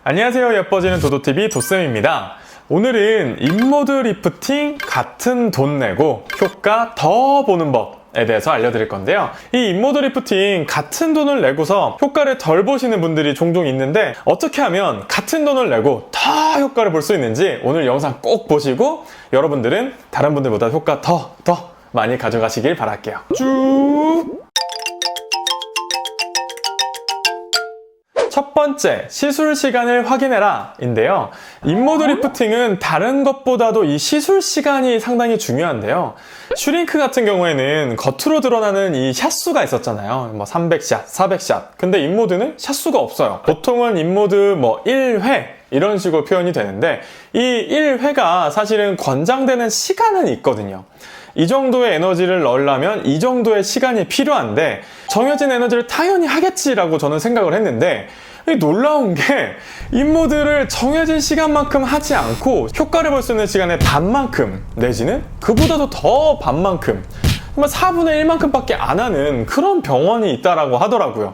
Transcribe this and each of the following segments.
안녕하세요. 예뻐지는 도도TV 도쌤입니다. 오늘은 인모드 리프팅 같은 돈 내고 효과 더 보는 법에 대해서 알려드릴 건데요. 이 인모드 리프팅 같은 돈을 내고서 효과를 덜 보시는 분들이 종종 있는데 어떻게 하면 같은 돈을 내고 더 효과를 볼 수 있는지 오늘 영상 꼭 보시고 여러분들은 다른 분들보다 효과 더 많이 가져가시길 바랄게요. 쭉! 첫 번째, 시술 시간을 확인해라 인데요. 인모드 리프팅은 다른 것보다도 이 시술 시간이 상당히 중요한데요. 슈링크 같은 경우에는 겉으로 드러나는 이 샷수가 있었잖아요. 뭐 300샷, 400샷. 근데 인모드는 샷수가 없어요. 보통은 인모드 뭐 1회 이런 식으로 표현이 되는데 이 1회가 사실은 권장되는 시간은 있거든요. 이 정도의 에너지를 넣으려면 이 정도의 시간이 필요한데 정해진 에너지를 당연히 하겠지라고 저는 생각을 했는데 놀라운 게 인모드를 정해진 시간만큼 하지 않고 효과를 볼 수 있는 시간의 반만큼 내지는 그보다도 더 반만큼 정말 4분의 1만큼밖에 안 하는 그런 병원이 있다라고 하더라고요.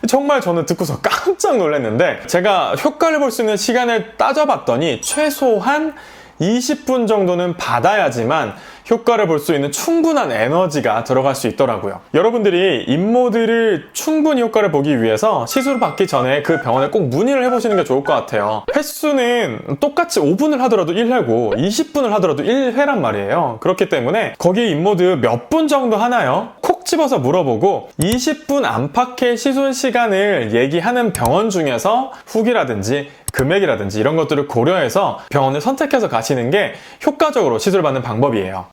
정말 저는 듣고서 깜짝 놀랐는데 제가 효과를 볼 수 있는 시간을 따져봤더니 최소한 20분 정도는 받아야지만 효과를 볼 수 있는 충분한 에너지가 들어갈 수 있더라고요. 여러분들이 인모드를 충분히 효과를 보기 위해서 시술을 받기 전에 그 병원에 꼭 문의를 해보시는 게 좋을 것 같아요. 횟수는 똑같이 5분을 하더라도 1회고 20분을 하더라도 1회란 말이에요. 그렇기 때문에 거기 인모드 몇 분 정도 하나요? 콕 집어서 물어보고 20분 안팎의 시술 시간을 얘기하는 병원 중에서 후기라든지 금액이라든지 이런 것들을 고려해서 병원을 선택해서 가시는 게 효과적으로 시술받는 방법이에요.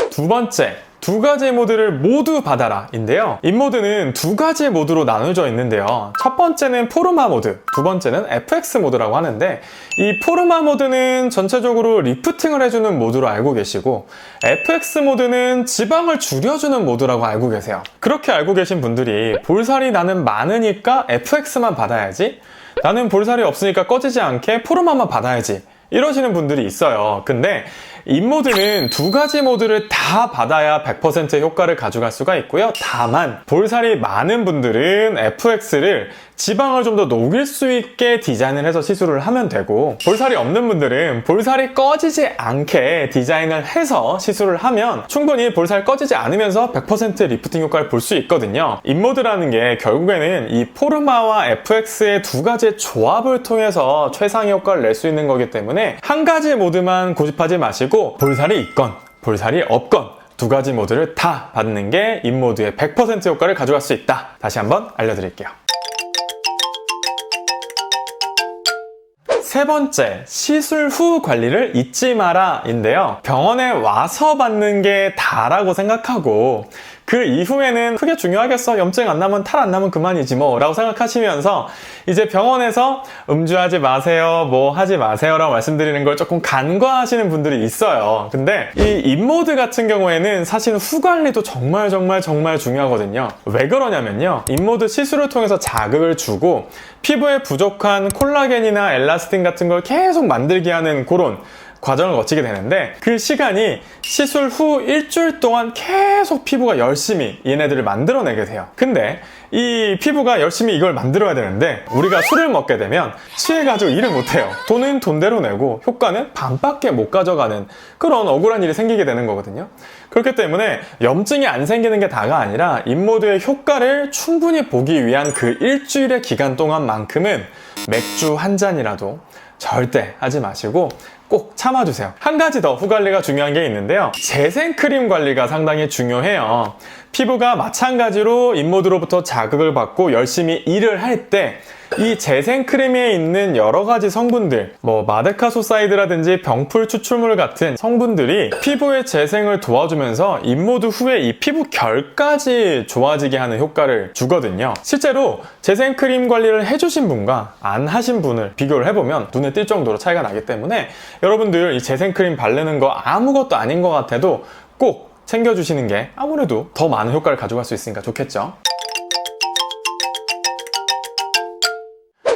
두 번째, 두 가지 모드를 모두 받아라 인데요. 인모드는 두 가지 모드로 나눠져 있는데요. 첫 번째는 포르마 모드, 두 번째는 FX 모드라고 하는데 이 포르마 모드는 전체적으로 리프팅을 해주는 모드로 알고 계시고 FX 모드는 지방을 줄여주는 모드라고 알고 계세요. 그렇게 알고 계신 분들이 볼살이 나는 많으니까 FX만 받아야지, 나는 볼살이 없으니까 꺼지지 않게 포르마만 받아야지 이러시는 분들이 있어요. 근데 인모드는 두 가지 모드를 다 받아야 100%의 효과를 가져갈 수가 있고요. 다만 볼살이 많은 분들은 FX를 지방을 좀 더 녹일 수 있게 디자인을 해서 시술을 하면 되고, 볼살이 없는 분들은 볼살이 꺼지지 않게 디자인을 해서 시술을 하면 충분히 볼살 꺼지지 않으면서 100%의 리프팅 효과를 볼 수 있거든요. 인모드라는 게 결국에는 이 포르마와 FX의 두 가지의 조합을 통해서 최상의 효과를 낼 수 있는 거기 때문에 한 가지 모드만 고집하지 마시고 볼살이 있건 볼살이 없건 두 가지 모드를 다 받는 게 인모드의 100% 효과를 가져갈 수 있다. 다시 한번 알려드릴게요. 세 번째, 시술 후 관리를 잊지 마라 인데요. 병원에 와서 받는 게 다라고 생각하고 그 이후에는 크게 중요하겠어, 염증 안 나면 탈 안 나면 그만이지 뭐 라고 생각하시면서 이제 병원에서 음주하지 마세요, 뭐 하지 마세요 라고 말씀드리는 걸 조금 간과하시는 분들이 있어요. 근데 이 인모드 같은 경우에는 사실 후 관리도 정말 중요하거든요. 왜 그러냐면요, 인모드 시술을 통해서 자극을 주고 피부에 부족한 콜라겐이나 엘라스틴 같은 걸 계속 만들게 하는 그런 과정을 거치게 되는데 그 시간이 시술 후 일주일 동안 계속 피부가 열심히 얘네들을 만들어내게 돼요. 근데 이 피부가 열심히 이걸 만들어야 되는데 우리가 술을 먹게 되면 취해가지고 일을 못해요. 돈은 돈대로 내고 효과는 반밖에 못 가져가는 그런 억울한 일이 생기게 되는 거거든요. 그렇기 때문에 염증이 안 생기는 게 다가 아니라 인모드의 효과를 충분히 보기 위한 그 일주일의 기간 동안만큼은 맥주 한 잔이라도 절대 하지 마시고 꼭 참아주세요. 한 가지 더 후관리가 중요한 게 있는데요. 재생크림 관리가 상당히 중요해요. 피부가 마찬가지로 인모드로부터 자극을 받고 열심히 일을 할 때 이 재생크림에 있는 여러 가지 성분들, 뭐 마데카소사이드라든지 병풀 추출물 같은 성분들이 피부의 재생을 도와주면서 인모드 후에 이 피부 결까지 좋아지게 하는 효과를 주거든요. 실제로 재생크림 관리를 해주신 분과 안 하신 분을 비교를 해보면 눈에 띌 정도로 차이가 나기 때문에 여러분들 이 재생크림 바르는 거 아무것도 아닌 것 같아도 꼭 챙겨주시는 게 아무래도 더 많은 효과를 가져갈 수 있으니까 좋겠죠.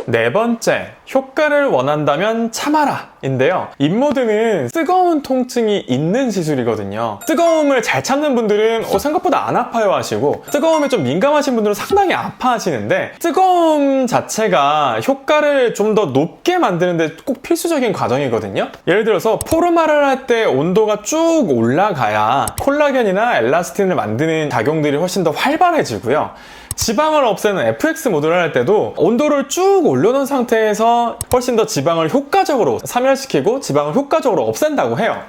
네 번째, 효과를 원한다면 참아라 인데요. 인모드는 뜨거운 통증이 있는 시술이거든요. 뜨거움을 잘 참는 분들은 생각보다 안 아파요 하시고, 뜨거움에 좀 민감하신 분들은 상당히 아파하시는데, 뜨거움 자체가 효과를 좀 더 높게 만드는데 꼭 필수적인 과정이거든요. 예를 들어서 포르마를 할 때 온도가 쭉 올라가야 콜라겐이나 엘라스틴을 만드는 작용들이 훨씬 더 활발해지고요. 지방을 없애는 FX 모드를 할 때도 온도를 쭉 올려놓은 상태에서 훨씬 더 지방을 효과적으로 사멸시키고 지방을 효과적으로 없앤다고 해요.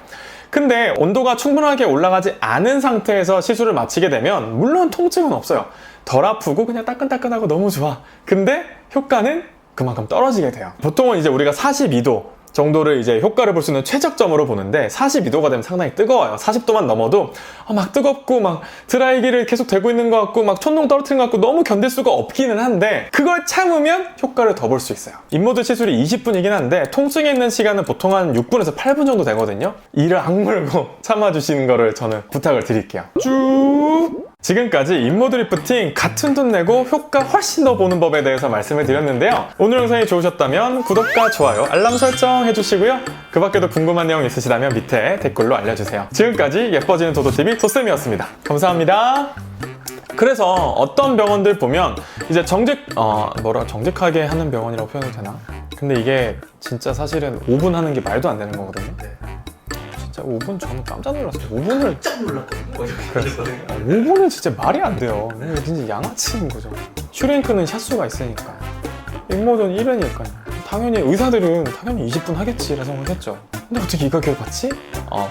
근데 온도가 충분하게 올라가지 않은 상태에서 시술을 마치게 되면 물론 통증은 없어요. 덜 아프고 그냥 따끈따끈하고 너무 좋아. 근데 효과는 그만큼 떨어지게 돼요. 보통은 이제 우리가 42도 정도를 이제 효과를 볼 수 있는 최적점으로 보는데, 42도가 되면 상당히 뜨거워요. 40도만 넘어도 막 뜨겁고 막 드라이기를 계속 대고 있는 것 같고 막 촌농 떨어뜨린 것 같고 너무 견딜 수가 없기는 한데, 그걸 참으면 효과를 더 볼 수 있어요. 인모드 시술이 20분이긴 한데 통증이 있는 시간은 보통 한 6분에서 8분 정도 되거든요. 이를 악물고 참아주시는 거를 저는 부탁을 드릴게요. 쭉! 지금까지 인모드 리프팅 같은 돈 내고 효과 훨씬 더 보는 법에 대해서 말씀을 드렸는데요. 오늘 영상이 좋으셨다면 구독과 좋아요, 알람 설정 해주시고요. 그 밖에도 궁금한 내용 있으시다면 밑에 댓글로 알려주세요. 지금까지 예뻐지는 도도TV 도쌤이었습니다. 감사합니다. 그래서 어떤 병원들 보면 이제 정직하게 하는 병원이라고 표현해도 되나? 근데 이게 진짜 사실은 5분 하는 게 말도 안 되는 거거든요. 진짜 5분 저는 깜짝 놀랐어요. 5분을 깜짝 놀랐거든요. 그래서 5분은 진짜 말이 안 돼요. 이거 진짜 양아치인 거죠. 슈링크는 샷수가 있으니까, 인모드는 1회니까요. 당연히 의사들은 당연히 20분 하겠지라고 생각했죠. 근데 어떻게 이걸 계속 받지?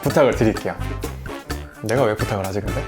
부탁을 드릴게요. 내가 왜 부탁을 하지 근데?